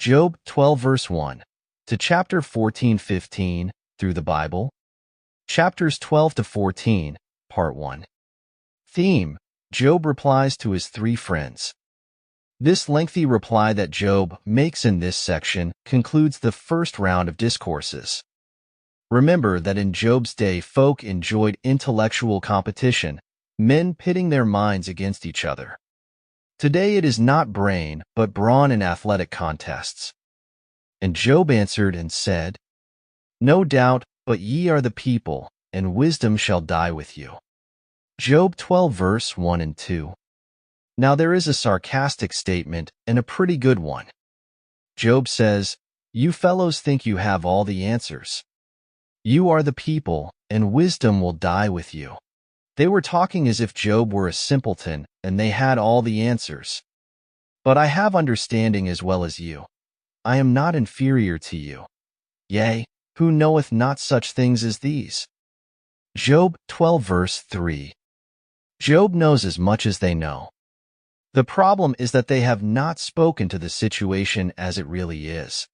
Job 12 verse 1 to chapter 14-15 through the Bible. Chapters 12 to 14, Part 1. Theme: Job replies to his three friends. This lengthy reply that Job makes in this section concludes the first round of discourses. Remember that in Job's day folk enjoyed intellectual competition, men pitting their minds against each other. Today it is not brain, but brawn in athletic contests. And Job answered and said, "No doubt, but ye are the people, and wisdom shall die with you." Job 12 verse 1 and 2. Now there is a sarcastic statement and a pretty good one. Job says, "You fellows think you have all the answers. You are the people, and wisdom will die with you." They were talking as if Job were a simpleton and they had all the answers. "But I have understanding as well as you. I am not inferior to you. Yea, who knoweth not such things as these?" Job 12 verse 3. Job knows as much as they know. The problem is that they have not spoken to the situation as it really is.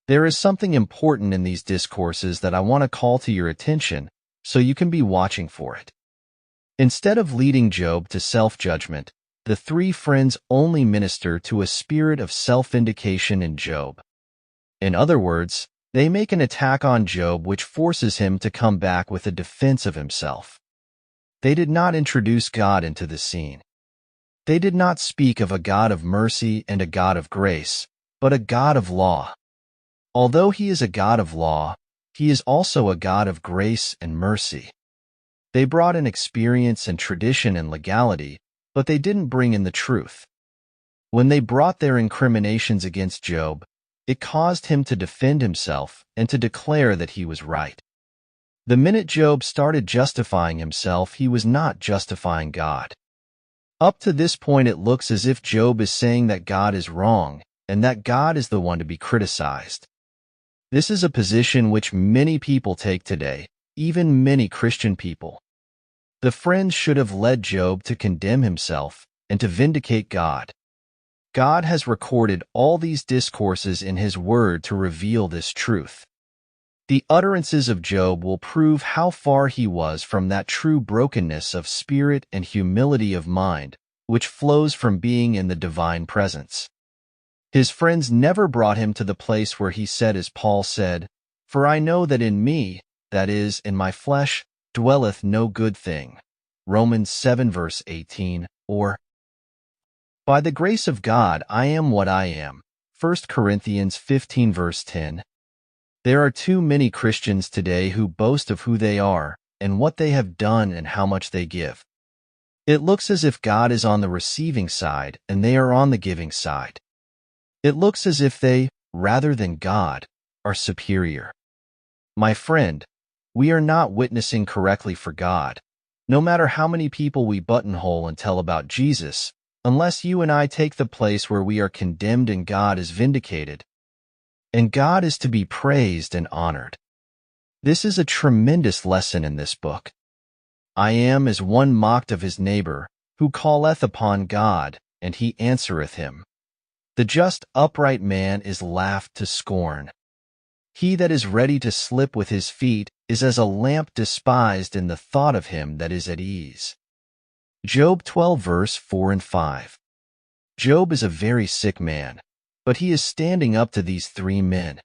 There is something important in these discourses that I want to call to your attention so you can be watching for it. Instead of leading Job to self-judgment, the three friends only minister to a spirit of self-vindication in Job. In other words, they make an attack on Job which forces him to come back with a defense of himself. They did not introduce God into the scene. They did not speak of a God of mercy and a God of grace, but a God of law. Although he is a God of law, he is also a God of grace and mercy. They brought in experience and tradition and legality, but they didn't bring in the truth. When they brought their incriminations against Job, it caused him to defend himself and to declare that he was right. The minute Job started justifying himself, he was not justifying God. Up to this point, it looks as if Job is saying that God is wrong and that God is the one to be criticized. This is a position which many people take today, even many Christian people. The friends should have led Job to condemn himself and to vindicate God. God has recorded all these discourses in His Word to reveal this truth. The utterances of Job will prove how far he was from that true brokenness of spirit and humility of mind, which flows from being in the divine presence. His friends never brought him to the place where he said, as Paul said, "For I know that in me, that is, in my flesh, dwelleth no good thing." Romans 7 verse 18, or, "By the grace of God I am what I am." 1 Corinthians 15 verse 10. There are too many Christians today who boast of who they are and what they have done and how much they give. It looks as if God is on the receiving side and they are on the giving side. It looks as if they, rather than God, are superior. My friend, we are not witnessing correctly for God, no matter how many people we buttonhole and tell about Jesus, unless you and I take the place where we are condemned and God is vindicated. And God is to be praised and honored. This is a tremendous lesson in this book. I am as one mocked of his neighbor, who calleth upon God, and he answereth him. The just upright man is laughed to scorn. He that is ready to slip with his feet is as a lamp despised in the thought of him that is at ease. Job 12 verse 4 and 5. Job is a very sick man, but he is standing up to these three men.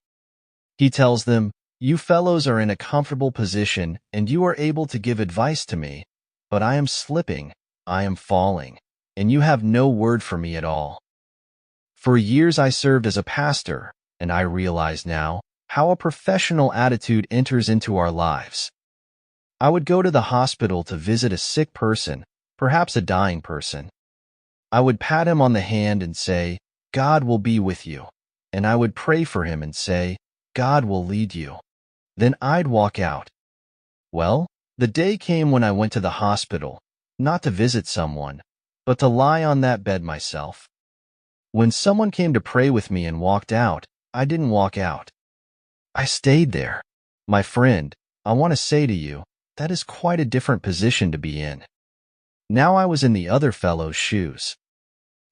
He tells them, "You fellows are in a comfortable position and you are able to give advice to me, but I am slipping, I am falling, and you have no word for me at all. For years I served as a pastor, and I realize now how a professional attitude enters into our lives. I would go to the hospital to visit a sick person, perhaps a dying person. I would pat him on the hand and say, 'God will be with you,' and I would pray for him and say, 'God will lead you.' Then I'd walk out. Well, the day came when I went to the hospital, not to visit someone, but to lie on that bed myself. When someone came to pray with me and walked out, I didn't walk out. I stayed there. My friend, I want to say to you, that is quite a different position to be in. Now I was in the other fellow's shoes.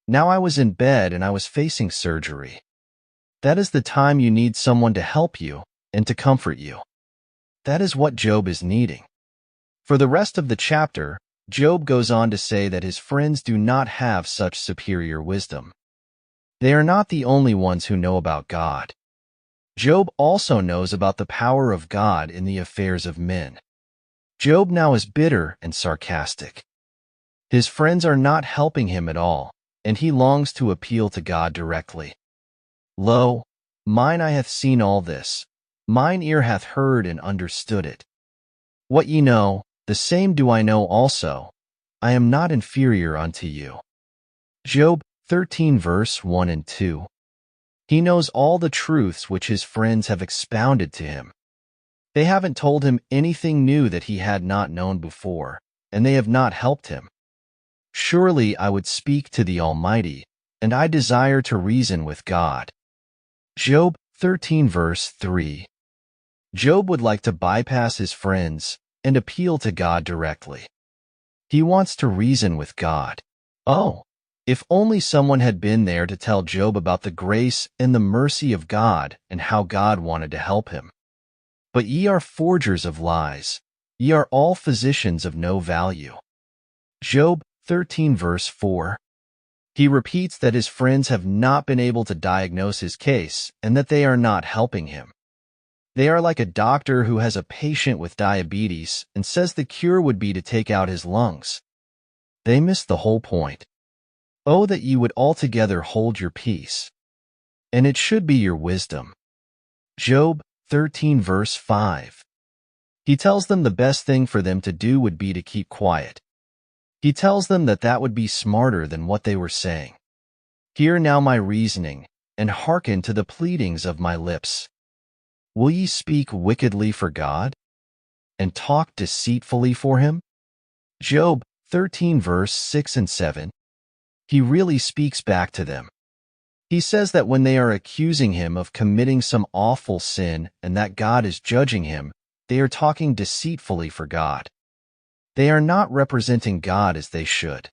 Now I was in bed and I was facing surgery. That is the time you need someone to help you and to comfort you. That is what Job is needing. For the rest of the chapter, Job goes on to say that his friends do not have such superior wisdom. They are not the only ones who know about God. Job also knows about the power of God in the affairs of men. Job now is bitter and sarcastic. His friends are not helping him at all, and he longs to appeal to God directly. Lo, mine eye hath seen all this, mine ear hath heard and understood it. What ye know, the same do I know also. I am not inferior unto you. Job 13 verse 1 and 2. He knows all the truths which his friends have expounded to him. They haven't told him anything new that he had not known before, and they have not helped him. Surely I would speak to the Almighty, and I desire to reason with God. Job 13 verse 3. Job would like to bypass his friends and appeal to God directly. He wants to reason with God. Oh, if only someone had been there to tell Job about the grace and the mercy of God and how God wanted to help him. But ye are forgers of lies. Ye are all physicians of no value. Job 13 verse 4. He repeats that his friends have not been able to diagnose his case and that they are not helping him. They are like a doctor who has a patient with diabetes and says the cure would be to take out his lungs. They miss the whole point. Oh, that ye would altogether hold your peace. And it should be your wisdom. Job 13 verse 5. He tells them the best thing for them to do would be to keep quiet. He tells them that that would be smarter than what they were saying. Hear now my reasoning, and hearken to the pleadings of my lips. Will ye speak wickedly for God, and talk deceitfully for him? Job 13 verse 6 and 7. He really speaks back to them. He says that when they are accusing him of committing some awful sin and that God is judging him, they are talking deceitfully for God. They are not representing God as they should.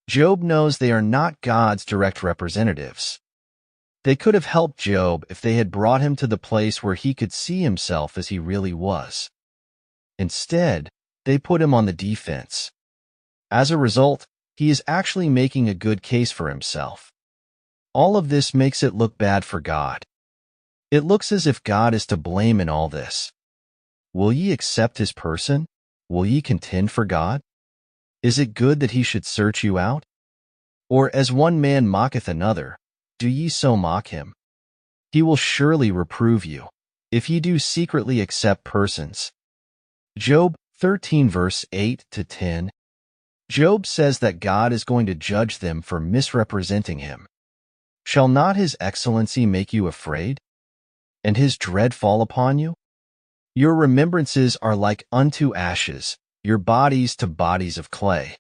Job knows they are not God's direct representatives. They could have helped Job if they had brought him to the place where he could see himself as he really was. Instead, they put him on the defense. As a result, he is actually making a good case for himself. All of this makes it look bad for God. It looks as if God is to blame in all this. Will ye accept his person? Will ye contend for God? Is it good that he should search you out? Or as one man mocketh another, do ye so mock him? He will surely reprove you, if ye do secretly accept persons. Job 13 verse 8 to 10. Job says that God is going to judge them for misrepresenting him. Shall not his excellency make you afraid, and his dread fall upon you? Your remembrances are like unto ashes, your bodies to bodies of clay.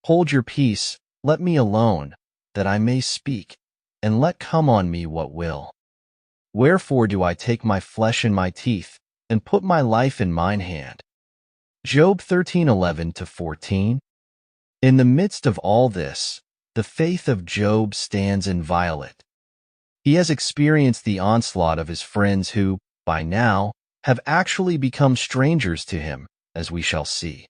Hold your peace, let me alone, that I may speak, and let come on me what will. Wherefore do I take my flesh in my teeth, and put my life in mine hand? Job 13:11 to 14. In the midst of all this, the faith of Job stands inviolate. He has experienced the onslaught of his friends who, by now, have actually become strangers to him, as we shall see.